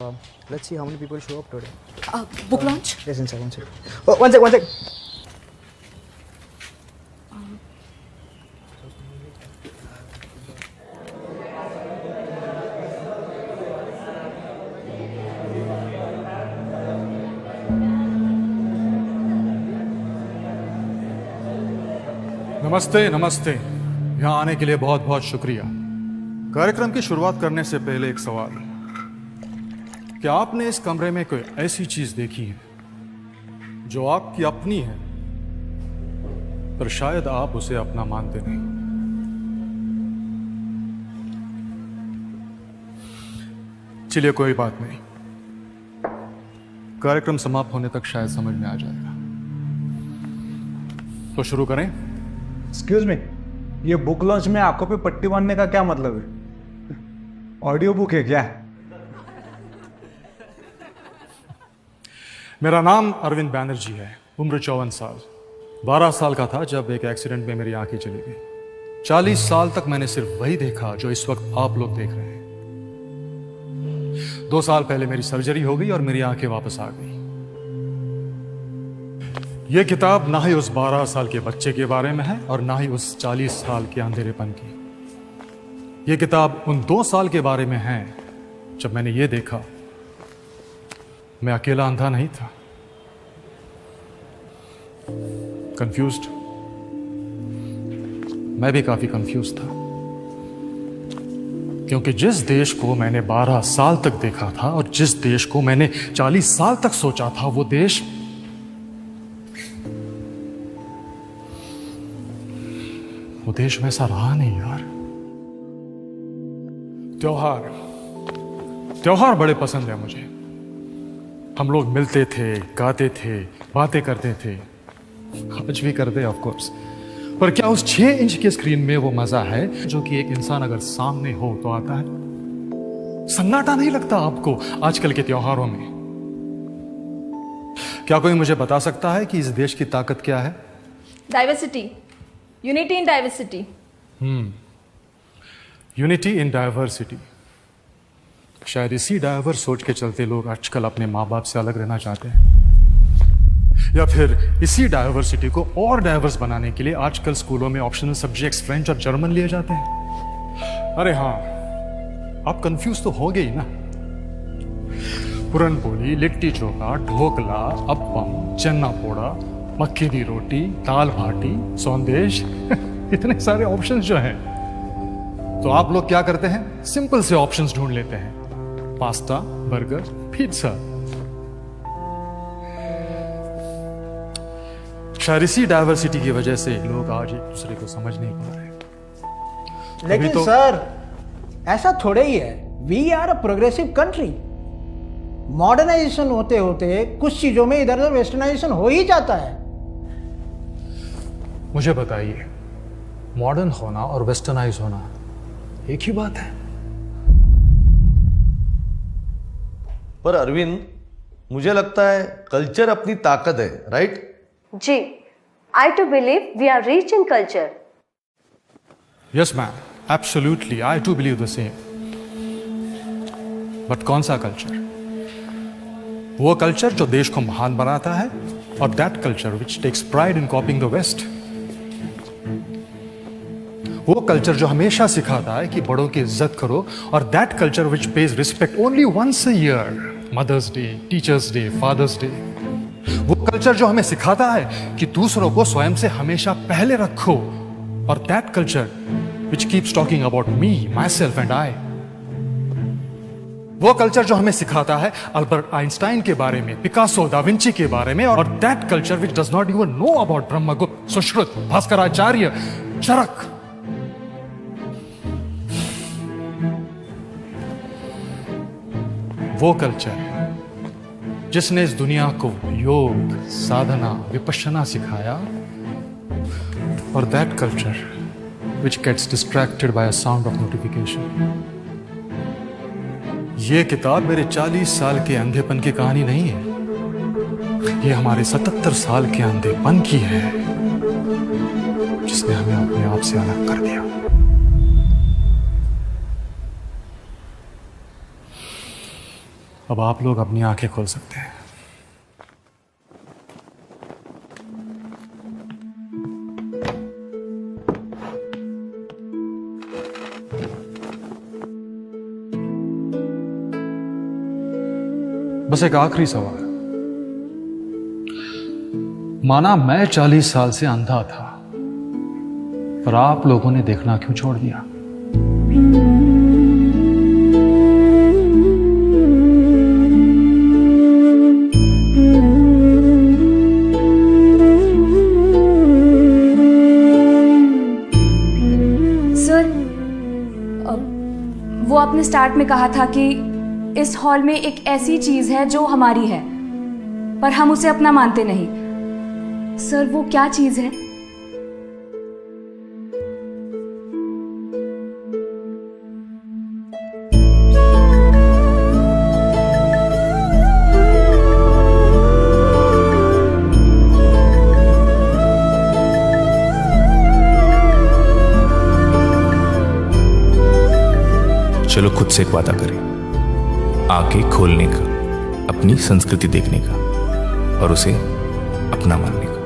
Let's see how many people show up today. Book launch? Yes, one sec. Oh, one sec. नमस्ते नमस्ते। यहाँ आने के लिए बहुत बहुत शुक्रिया। कार्यक्रम की शुरुआत करने से पहले एक सवाल, क्या आपने इस कमरे में कोई ऐसी चीज देखी है जो आपकी अपनी है पर शायद आप उसे अपना मानते नहीं? चलिए कोई बात नहीं, कार्यक्रम समाप्त होने तक शायद समझ में आ जाएगा। तो शुरू करें। एक्सक्यूज मी, ये बुक लॉन्च में आंखों पे पट्टी बांधने का क्या मतलब है? ऑडियो बुक है क्या? मेरा नाम अरविंद बैनर्जी है, उम्र 54 साल। 12 साल का था जब एक एक्सीडेंट में मेरी आंखें चली गई। 40 साल तक मैंने सिर्फ वही देखा जो इस वक्त आप लोग देख रहे हैं। 2 साल पहले मेरी सर्जरी हो गई और मेरी आंखें वापस आ गई। यह किताब ना ही उस 12 साल के बच्चे के बारे में है और ना ही उस 40 साल के अंधेरेपन की। यह किताब उन 2 साल के बारे में है जब मैंने ये देखा मैं अकेला अंधा नहीं था। कंफ्यूज्ड, मैं भी काफी कंफ्यूज था, क्योंकि जिस देश को मैंने 12 साल तक देखा था और जिस देश को मैंने 40 साल तक सोचा था, वो देश वैसा रहा नहीं यार। त्योहार बड़े पसंद है मुझे। हम लोग मिलते थे, गाते थे, बातें करते थे, आज भी करते ऑफ कोर्स। पर क्या उस 6 इंच के स्क्रीन में वो मजा है जो कि एक इंसान अगर सामने हो तो आता है? सन्नाटा नहीं लगता आपको आजकल के त्योहारों में? क्या कोई मुझे बता सकता है कि इस देश की ताकत क्या है? Diversity. Unity in diversity. Unity in diversity. शायद इसी डाइवर्स सोच के चलते लोग आजकल अपने माँ बाप से अलग रहना चाहते हैं, या फिर इसी डाइवर्सिटी को और डाइवर्स बनाने के लिए आजकल स्कूलों में ऑप्शनल सब्जेक्ट्स फ्रेंच और जर्मन लिए जाते हैं। अरे हाँ, आप कंफ्यूज तो हो गई ना। पुरन पोली, लिट्टी चोखा, ढोकला, अप्पम, चन्ना पोड़ा, मक्की दी रोटी, दाल बाटी, सौंदेश इतने सारे ऑप्शंस जो हैं, तो आप लोग क्या करते हैं? सिंपल से ऑप्शंस ढूंढ लेते हैं, पास्ता, बर्गर, पिज्जा। शायद इसी डाइवर्सिटी की वजह से लोग आज एक दूसरे को समझ नहीं पा रहे। लेकिन सर, ऐसा थोड़े ही है। We are a progressive country. Modernisation होते होते कुछ चीजों में इधर उधर वेस्टर्नाइजेशन हो ही जाता है। मुझे बताइए, मॉडर्न होना और वेस्टर्नाइज होना एक ही बात है? पर अरविंद, मुझे लगता है कल्चर अपनी ताकत है, राइट? जी, I too believe we are rich in culture. Yes ma'am, absolutely, I too believe the same. But कौन सा कल्चर? वो कल्चर जो देश को महान बनाता है, और that culture which takes pride in copying the west. वो कल्चर जो हमेशा सिखाता है कि बड़ों की इज्जत करो, और that culture which pays respect only once a year, mother's day, teacher's day, father's day. वो कल्चर जो हमें सिखाता है कि दूसरों को स्वयं से हमेशा पहले रखो, और that culture which keeps talking about me, my self and I. वो कल्चर जो हमें सिखाता है अल्बर्ट आइंस्टाइन के बारे में, पिकासो, दा विंची के बारे में, और that culture which does not even know about Brahmagupta, Sushruta, Bhaskaracharya, Charaka. वो कल्चर जिसने इस दुनिया को योग, साधना, विपश्यना सिखाया, और that culture which gets distracted by a sound of notification. ये किताब मेरे 40 साल के अंधेपन की कहानी नहीं है, ये हमारे 77 साल के अंधेपन की है, जिसने हमें अपने आप से अलग कर दिया। अब आप लोग अपनी आंखें खोल सकते हैं। बस एक आखिरी सवाल। माना मैं 40 साल से अंधा था, पर आप लोगों ने देखना क्यों छोड़ दिया? सर, वो आपने स्टार्ट में कहा था कि इस हॉल में एक ऐसी चीज है जो हमारी है, पर हम उसे अपना मानते नहीं। सर, वो क्या चीज है? चलो खुद से एक वादा करें, आंखें खोलने का, अपनी संस्कृति देखने का और उसे अपना मानने का।